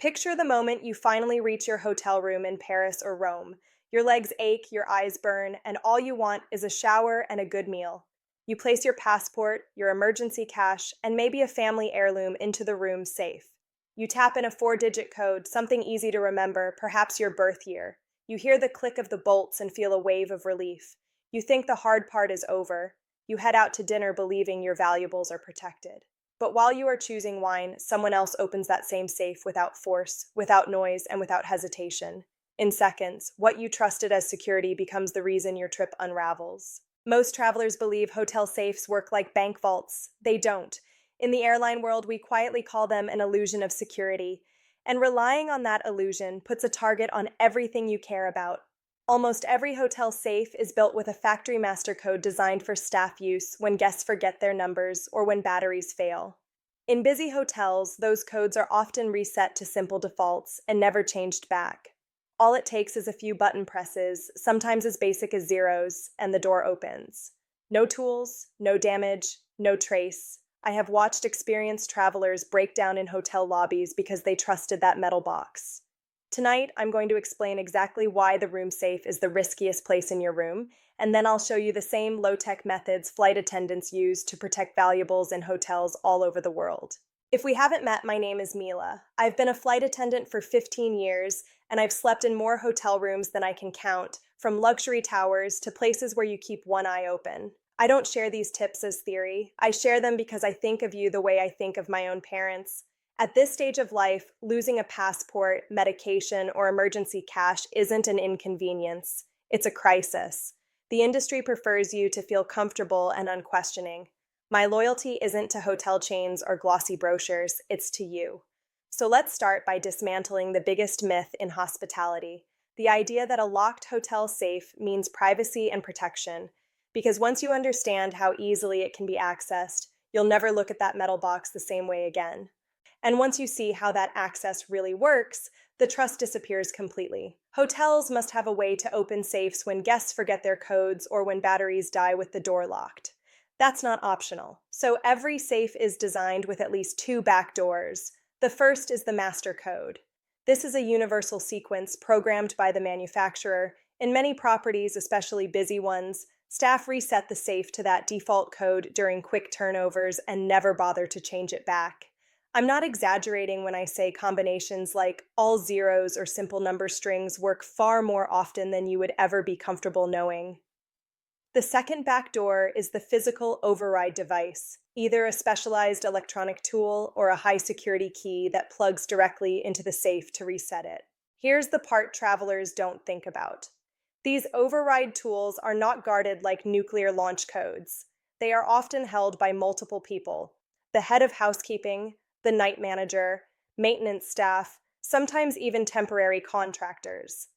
Picture the moment you finally reach your hotel room in Paris or Rome. Your legs ache, your eyes burn, and all you want is a shower and a good meal. You place your passport, your emergency cash, and maybe a family heirloom into the room's safe. You tap in a four-digit code, something easy to remember, perhaps your birth year. You hear the click of the bolts and feel a wave of relief. You think the hard part is over. You head out to dinner believing your valuables are protected. But while you are choosing wine, someone else opens that same safe without force, without noise, and without hesitation. In seconds, what you trusted as security becomes the reason your trip unravels. Most travelers believe hotel safes work like bank vaults. They don't. In the airline world, we quietly call them an illusion of security. And relying on that illusion puts a target on everything you care about. Almost every hotel safe is built with a factory master code designed for staff use when guests forget their numbers or when batteries fail. In busy hotels, those codes are often reset to simple defaults and never changed back. All it takes is a few button presses, sometimes as basic as zeros, and the door opens. No tools, no damage, no trace. I have watched experienced travelers break down in hotel lobbies because they trusted that metal box. Tonight, I'm going to explain exactly why the room safe is the riskiest place in your room, and then I'll show you the same low-tech methods flight attendants use to protect valuables in hotels all over the world. If we haven't met, my name is Mila. I've been a flight attendant for 15 years, and I've slept in more hotel rooms than I can count, from luxury towers to places where you keep one eye open. I don't share these tips as theory. I share them because I think of you the way I think of my own parents. At this stage of life, losing a passport, medication, or emergency cash isn't an inconvenience. It's a crisis. The industry prefers you to feel comfortable and unquestioning. My loyalty isn't to hotel chains or glossy brochures, it's to you. So let's start by dismantling the biggest myth in hospitality, the idea that a locked hotel safe means privacy and protection. Because once you understand how easily it can be accessed, you'll never look at that metal box the same way again. And once you see how that access really works, the trust disappears completely. Hotels must have a way to open safes when guests forget their codes or when batteries die with the door locked. That's not optional. So every safe is designed with at least two back doors. The first is the master code. This is a universal sequence programmed by the manufacturer. In many properties, especially busy ones, staff reset the safe to that default code during quick turnovers and never bother to change it back. I'm not exaggerating when I say combinations like all zeros or simple number strings work far more often than you would ever be comfortable knowing. The second backdoor is the physical override device, either a specialized electronic tool or a high-security key that plugs directly into the safe to reset it. Here's the part travelers don't think about. These override tools are not guarded like nuclear launch codes. They are often held by multiple people: the head of housekeeping, the night manager, maintenance staff, sometimes even temporary contractors.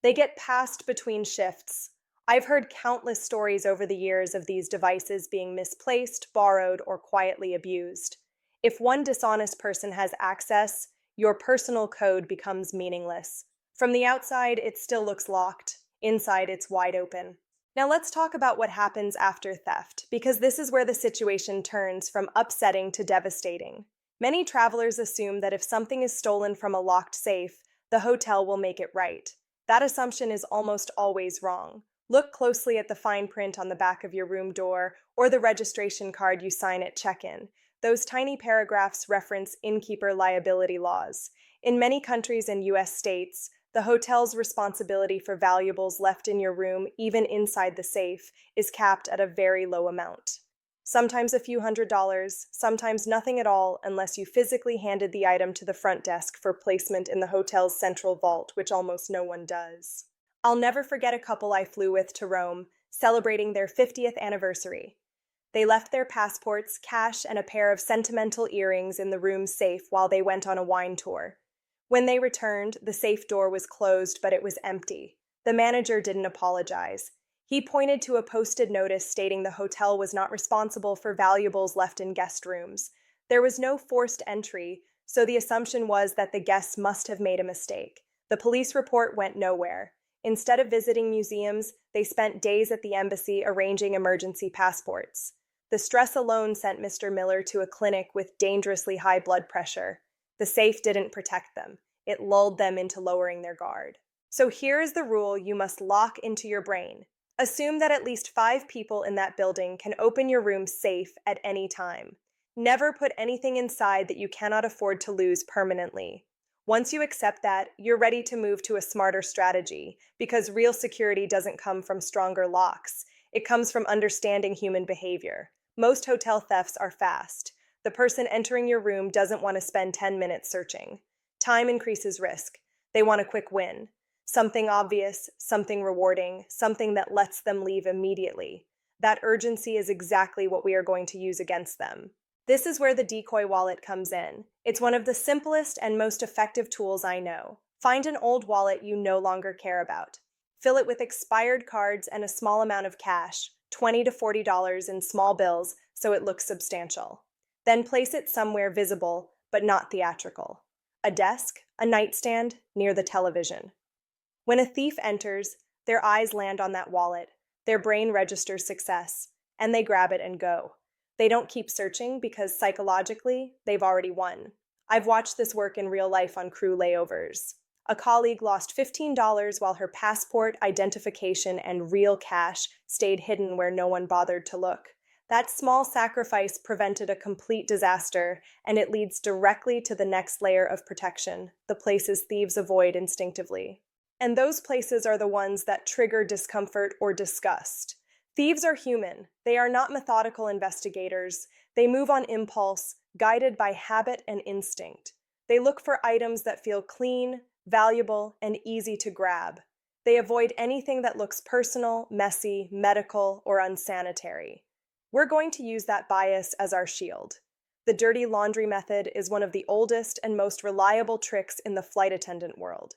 They get passed between shifts. I've heard countless stories over the years of these devices being misplaced, borrowed, or quietly abused. If one dishonest person has access, your personal code becomes meaningless. From the outside, it still looks locked. Inside, it's wide open. Now let's talk about what happens after theft, because this is where the situation turns from upsetting to devastating. Many travelers assume that if something is stolen from a locked safe, the hotel will make it right. That assumption is almost always wrong. Look closely at the fine print on the back of your room door or the registration card you sign at check-in. Those tiny paragraphs reference innkeeper liability laws. In many countries and U.S. states, the hotel's responsibility for valuables left in your room, even inside the safe, is capped at a very low amount. Sometimes a few $100s, sometimes nothing at all unless you physically handed the item to the front desk for placement in the hotel's central vault, which almost no one does. I'll never forget a couple I flew with to Rome, celebrating their 50th anniversary. They left their passports, cash, and a pair of sentimental earrings in the room's safe while they went on a wine tour. When they returned, the safe door was closed, but it was empty. The manager didn't apologize. He pointed to a posted notice stating the hotel was not responsible for valuables left in guest rooms. There was no forced entry, so the assumption was that the guests must have made a mistake. The police report went nowhere. Instead of visiting museums, they spent days at the embassy arranging emergency passports. The stress alone sent Mr. Miller to a clinic with dangerously high blood pressure. The safe didn't protect them. It lulled them into lowering their guard. So here is the rule you must lock into your brain. Assume that at least 5 people in that building can open your room safe at any time. Never put anything inside that you cannot afford to lose permanently. Once you accept that, you're ready to move to a smarter strategy, because real security doesn't come from stronger locks. It comes from understanding human behavior. Most hotel thefts are fast. The person entering your room doesn't want to spend 10 minutes searching. Time increases risk. They want a quick win. Something obvious, something rewarding, something that lets them leave immediately. That urgency is exactly what we are going to use against them. This is where the decoy wallet comes in. It's one of the simplest and most effective tools I know. Find an old wallet you no longer care about. Fill it with expired cards and a small amount of cash, $20 to $40 in small bills, so it looks substantial. Then place it somewhere visible, but not theatrical. A desk, a nightstand, near the television. When a thief enters, their eyes land on that wallet, their brain registers success, and they grab it and go. They don't keep searching because psychologically, they've already won. I've watched this work in real life on crew layovers. A colleague lost $15 while her passport, identification, and real cash stayed hidden where no one bothered to look. That small sacrifice prevented a complete disaster, and it leads directly to the next layer of protection, the places thieves avoid instinctively. And those places are the ones that trigger discomfort or disgust. Thieves are human. They are not methodical investigators. They move on impulse, guided by habit and instinct. They look for items that feel clean, valuable, and easy to grab. They avoid anything that looks personal, messy, medical, or unsanitary. We're going to use that bias as our shield. The dirty laundry method is one of the oldest and most reliable tricks in the flight attendant world.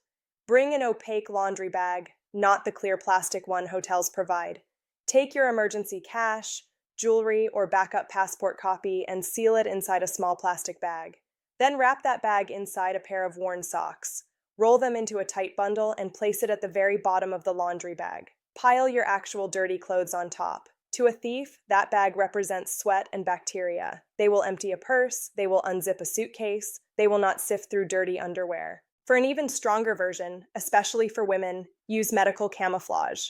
Bring an opaque laundry bag, not the clear plastic one hotels provide. Take your emergency cash, jewelry, or backup passport copy and seal it inside a small plastic bag. Then wrap that bag inside a pair of worn socks. Roll them into a tight bundle and place it at the very bottom of the laundry bag. Pile your actual dirty clothes on top. To a thief, that bag represents sweat and bacteria. They will empty a purse, they will unzip a suitcase, they will not sift through dirty underwear. For an even stronger version, especially for women, use medical camouflage.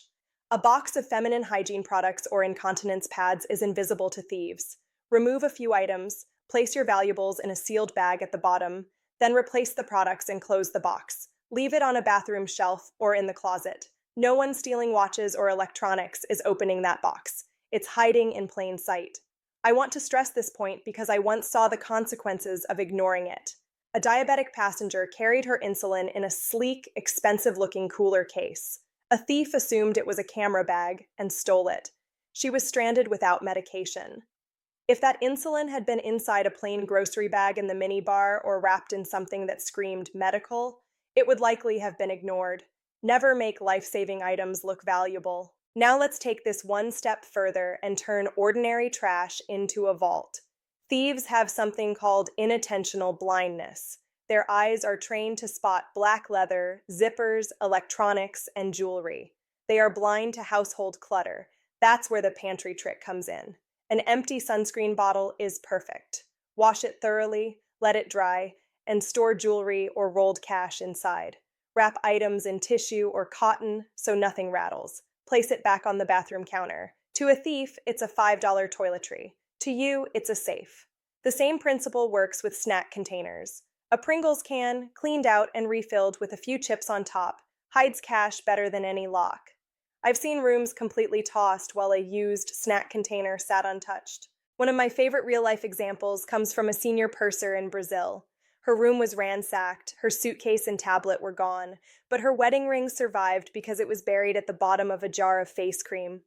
A box of feminine hygiene products or incontinence pads is invisible to thieves. Remove a few items, place your valuables in a sealed bag at the bottom, then replace the products and close the box. Leave it on a bathroom shelf or in the closet. No one stealing watches or electronics is opening that box. It's hiding in plain sight. I want to stress this point because I once saw the consequences of ignoring it. A diabetic passenger carried her insulin in a sleek, expensive-looking cooler case. A thief assumed it was a camera bag and stole it. She was stranded without medication. If that insulin had been inside a plain grocery bag in the minibar or wrapped in something that screamed medical, it would likely have been ignored. Never make life-saving items look valuable. Now let's take this one step further and turn ordinary trash into a vault. Thieves have something called inattentional blindness. Their eyes are trained to spot black leather, zippers, electronics, and jewelry. They are blind to household clutter. That's where the pantry trick comes in. An empty sunscreen bottle is perfect. Wash it thoroughly, let it dry, and store jewelry or rolled cash inside. Wrap items in tissue or cotton so nothing rattles. Place it back on the bathroom counter. To a thief, it's a $5 toiletry. To you, it's a safe. The same principle works with snack containers. A Pringles can, cleaned out and refilled with a few chips on top, hides cash better than any lock. I've seen rooms completely tossed while a used snack container sat untouched. One of my favorite real-life examples comes from a senior purser in Brazil. Her room was ransacked, her suitcase and tablet were gone, but her wedding ring survived because it was buried at the bottom of a jar of face cream.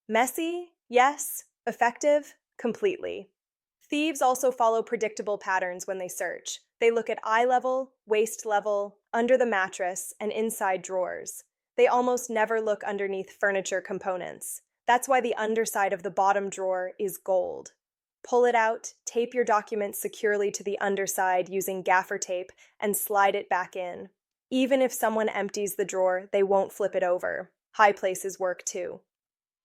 Messy? Yes. Effective? Completely. Thieves also follow predictable patterns when they search. They look at eye level, waist level, under the mattress, and inside drawers. They almost never look underneath furniture components. That's why the underside of the bottom drawer is gold. Pull it out, tape your documents securely to the underside using gaffer tape, and slide it back in. Even if someone empties the drawer, they won't flip it over. High places work too.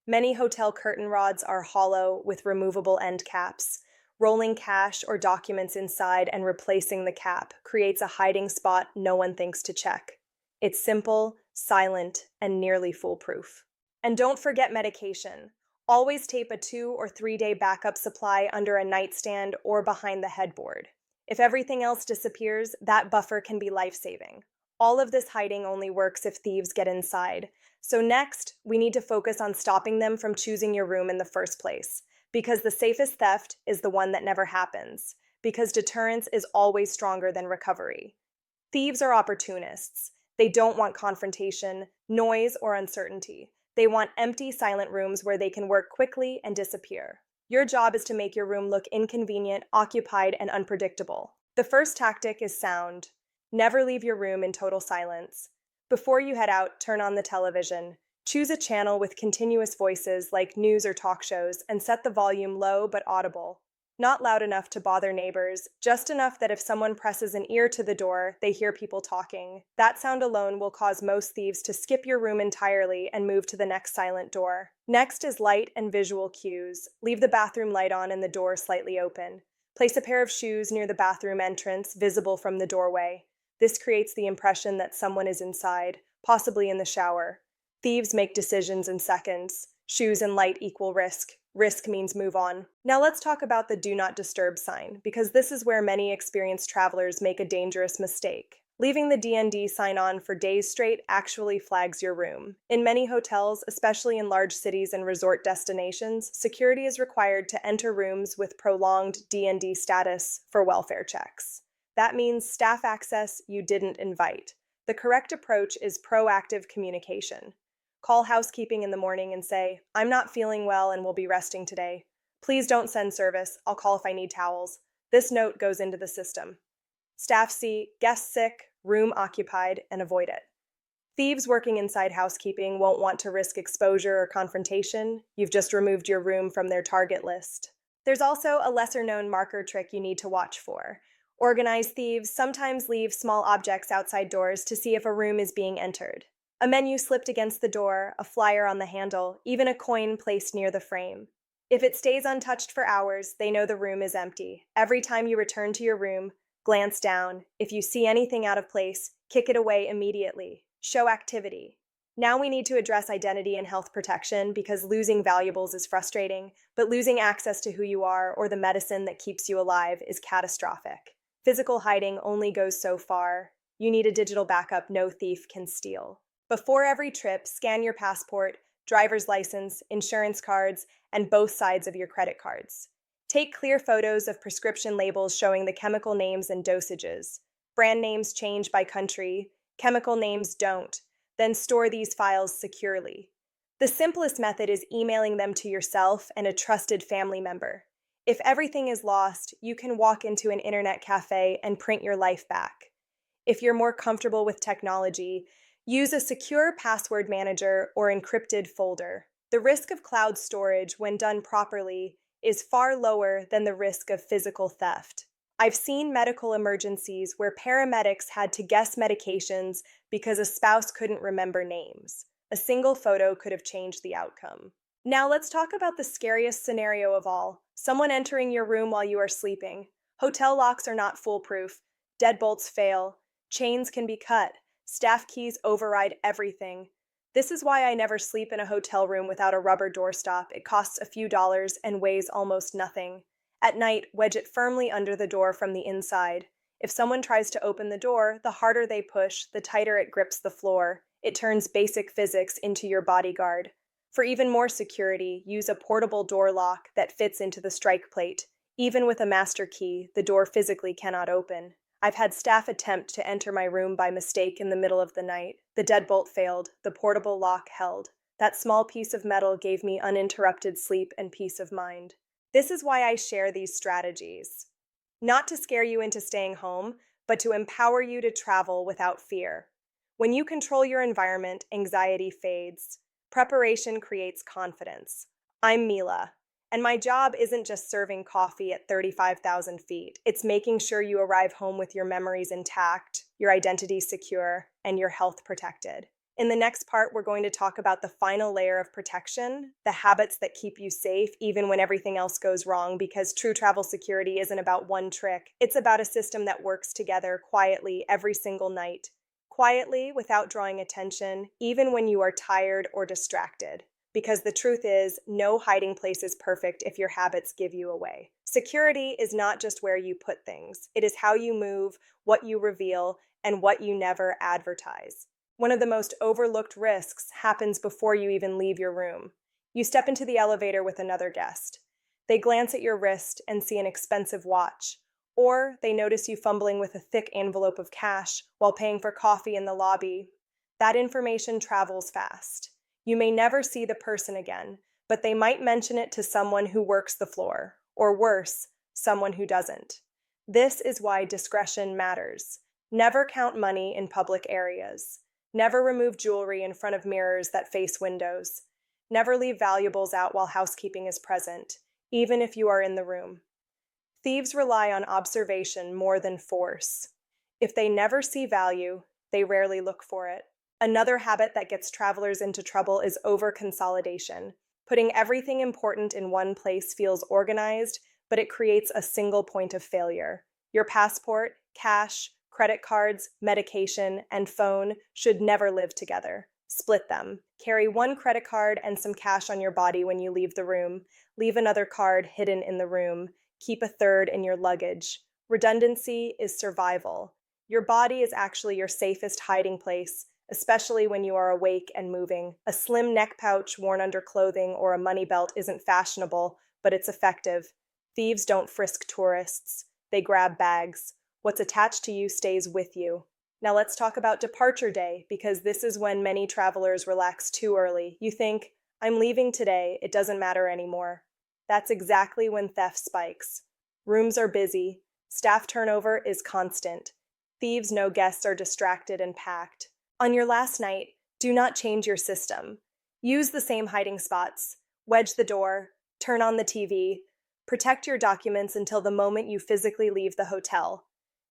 Many hotel curtain rods are hollow with removable end caps. Rolling cash or documents inside and replacing the cap creates a hiding spot no one thinks to check. It's simple, silent, and nearly foolproof. And don't forget medication. Always tape a 2 or 3 day backup supply under a nightstand or behind the headboard. If everything else disappears, that buffer can be life-saving. All of this hiding only works if thieves get inside. So next, we need to focus on stopping them from choosing your room in the first place. Because the safest theft is the one that never happens. Because deterrence is always stronger than recovery. Thieves are opportunists. They don't want confrontation, noise, or uncertainty. They want empty, silent rooms where they can work quickly and disappear. Your job is to make your room look inconvenient, occupied, and unpredictable. The first tactic is sound. Never leave your room in total silence. Before you head out, turn on the television. Choose a channel with continuous voices like news or talk shows and set the volume low but audible. Not loud enough to bother neighbors, just enough that if someone presses an ear to the door, they hear people talking. That sound alone will cause most thieves to skip your room entirely and move to the next silent door. Next is light and visual cues. Leave the bathroom light on and the door slightly open. Place a pair of shoes near the bathroom entrance, visible from the doorway. This creates the impression that someone is inside, possibly in the shower. Thieves make decisions in seconds. Shoes and light equal risk. Risk means move on. Now let's talk about the do not disturb sign, because this is where many experienced travelers make a dangerous mistake. Leaving the DND sign on for days straight actually flags your room. In many hotels, especially in large cities and resort destinations, security is required to enter rooms with prolonged DND status for welfare checks. That means staff access you didn't invite. The correct approach is proactive communication. Call housekeeping in the morning and say, "I'm not feeling well and will be resting today. Please don't send service. I'll call if I need towels." This note goes into the system. Staff see guest sick, room occupied, and avoid it. Thieves working inside housekeeping won't want to risk exposure or confrontation. You've just removed your room from their target list. There's also a lesser-known marker trick you need to watch for. Organized thieves sometimes leave small objects outside doors to see if a room is being entered. A menu slipped against the door, a flyer on the handle, even a coin placed near the frame. If it stays untouched for hours, they know the room is empty. Every time you return to your room, glance down. If you see anything out of place, kick it away immediately. Show activity. Now we need to address identity and health protection because losing valuables is frustrating, but losing access to who you are or the medicine that keeps you alive is catastrophic. Physical hiding only goes so far. You need a digital backup no thief can steal. Before every trip, scan your passport, driver's license, insurance cards, and both sides of your credit cards. Take clear photos of prescription labels showing the chemical names and dosages. Brand names change by country, chemical names don't. Then store these files securely. The simplest method is emailing them to yourself and a trusted family member. If everything is lost, you can walk into an internet cafe and print your life back. If you're more comfortable with technology, use a secure password manager or encrypted folder. The risk of cloud storage, when done properly, is far lower than the risk of physical theft. I've seen medical emergencies where paramedics had to guess medications because a spouse couldn't remember names. A single photo could have changed the outcome. Now let's talk about the scariest scenario of all, someone entering your room while you are sleeping. Hotel locks are not foolproof. Deadbolts fail. Chains can be cut. Staff keys override everything. This is why I never sleep in a hotel room without a rubber doorstop. It costs a few dollars and weighs almost nothing. At night, wedge it firmly under the door from the inside. If someone tries to open the door, the harder they push, the tighter it grips the floor. It turns basic physics into your bodyguard. For even more security, use a portable door lock that fits into the strike plate. Even with a master key, the door physically cannot open. I've had staff attempt to enter my room by mistake in the middle of the night. The deadbolt failed. The portable lock held. That small piece of metal gave me uninterrupted sleep and peace of mind. This is why I share these strategies. Not to scare you into staying home, but to empower you to travel without fear. When you control your environment, anxiety fades. Preparation creates confidence. I'm Mila. And my job isn't just serving coffee at 35,000 feet. It's making sure you arrive home with your memories intact, your identity secure, and your health protected. In the next part, we're going to talk about the final layer of protection, the habits that keep you safe even when everything else goes wrong, because true travel security isn't about one trick. It's about a system that works together quietly every single night. Quietly, without drawing attention, even when you are tired or distracted. Because the truth is, no hiding place is perfect if your habits give you away. Security is not just where you put things, it is how you move, what you reveal, and what you never advertise. One of the most overlooked risks happens before you even leave your room. You step into the elevator with another guest. They glance at your wrist and see an expensive watch, or they notice you fumbling with a thick envelope of cash while paying for coffee in the lobby. That information travels fast. You may never see the person again, but they might mention it to someone who works the floor, or worse, someone who doesn't. This is why discretion matters. Never count money in public areas. Never remove jewelry in front of mirrors that face windows. Never leave valuables out while housekeeping is present, even if you are in the room. Thieves rely on observation more than force. If they never see value, they rarely look for it. Another habit that gets travelers into trouble is over-consolidation. Putting everything important in one place feels organized, but it creates a single point of failure. Your passport, cash, credit cards, medication, and phone should never live together. Split them. Carry one credit card and some cash on your body when you leave the room. Leave another card hidden in the room. Keep a third in your luggage. Redundancy is survival. Your body is actually your safest hiding place, especially when you are awake and moving. A slim neck pouch worn under clothing or a money belt isn't fashionable, but it's effective. Thieves don't frisk tourists. They grab bags. What's attached to you stays with you. Now let's talk about departure day, because this is when many travelers relax too early. You think, I'm leaving today, it doesn't matter anymore. That's exactly when theft spikes. Rooms are busy. Staff turnover is constant. Thieves know guests are distracted and packed. On your last night, do not change your system. Use the same hiding spots. Wedge the door. Turn on the TV. Protect your documents until the moment you physically leave the hotel.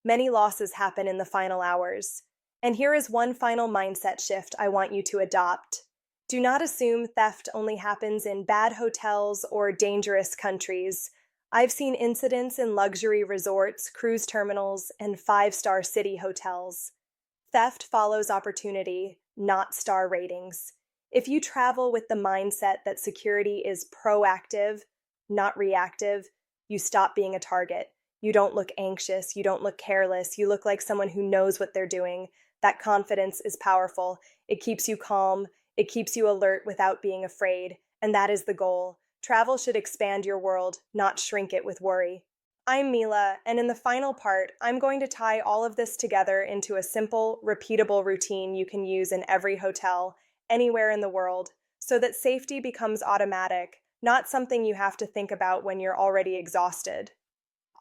Many losses happen in the final hours. And here is one final mindset shift I want you to adopt. Do not assume theft only happens in bad hotels or dangerous countries. I've seen incidents in luxury resorts, cruise terminals, and five-star city hotels. Theft follows opportunity, not star ratings. If you travel with the mindset that security is proactive, not reactive, you stop being a target. You don't look anxious, you don't look careless, you look like someone who knows what they're doing. That confidence is powerful. It keeps you calm, it keeps you alert without being afraid, and that is the goal. Travel should expand your world, not shrink it with worry. I'm Mila, and in the final part, I'm going to tie all of this together into a simple, repeatable routine you can use in every hotel, anywhere in the world, so that safety becomes automatic, not something you have to think about when you're already exhausted.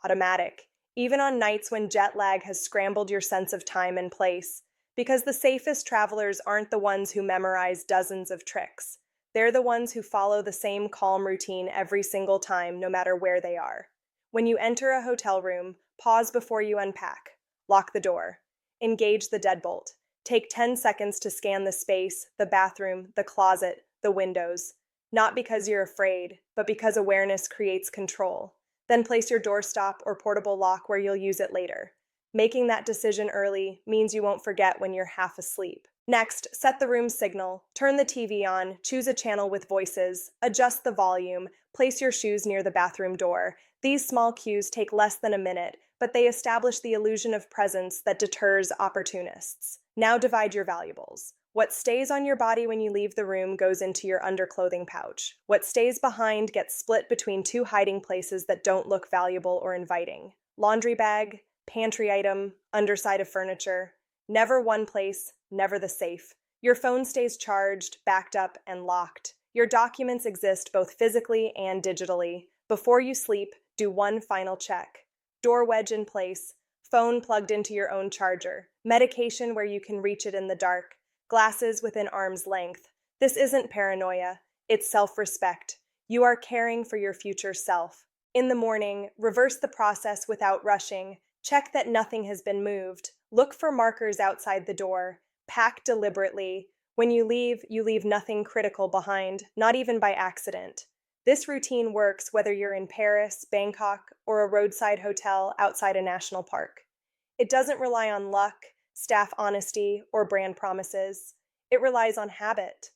Automatic, even on nights when jet lag has scrambled your sense of time and place, because the safest travelers aren't the ones who memorize dozens of tricks. They're the ones who follow the same calm routine every single time, no matter where they are. When you enter a hotel room, pause before you unpack. Lock the door. Engage the deadbolt. Take 10 seconds to scan the space, the bathroom, the closet, the windows. Not because you're afraid, but because awareness creates control. Then place your doorstop or portable lock where you'll use it later. Making that decision early means you won't forget when you're half asleep. Next, set the room signal, turn the TV on, choose a channel with voices, adjust the volume, place your shoes near the bathroom door. These small cues take less than a minute, but they establish the illusion of presence that deters opportunists. Now divide your valuables. What stays on your body when you leave the room goes into your underclothing pouch. What stays behind gets split between two hiding places that don't look valuable or inviting. Laundry bag, pantry item, underside of furniture. Never one place, never the safe. Your phone stays charged, backed up, and locked. Your documents exist both physically and digitally. Before you sleep, do one final check. Door wedge in place, phone plugged into your own charger, medication where you can reach it in the dark, glasses within arm's length. This isn't paranoia, it's self-respect. You are caring for your future self. In the morning, reverse the process without rushing. Check that nothing has been moved. Look for markers outside the door. Pack deliberately. When you leave nothing critical behind, not even by accident. This routine works whether you're in Paris, Bangkok, or a roadside hotel outside a national park. It doesn't rely on luck, staff honesty, or brand promises. It relies on habit.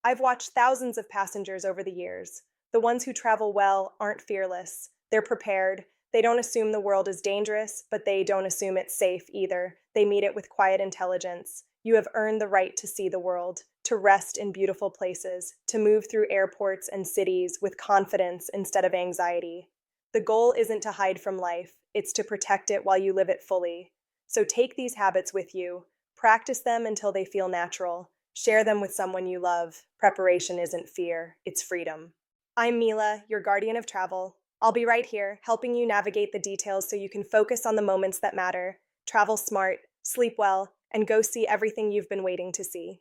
I've watched thousands of passengers over the years. The ones who travel well aren't fearless. They're prepared. They don't assume the world is dangerous, but they don't assume it's safe either. They meet it with quiet intelligence. You have earned the right to see the world, to rest in beautiful places, to move through airports and cities with confidence instead of anxiety. The goal isn't to hide from life, it's to protect it while you live it fully. So take these habits with you. Practice them until they feel natural. Share them with someone you love. Preparation isn't fear, it's freedom. I'm Mila, your guardian of travel. I'll be right here, helping you navigate the details so you can focus on the moments that matter. Travel smart, sleep well, and go see everything you've been waiting to see.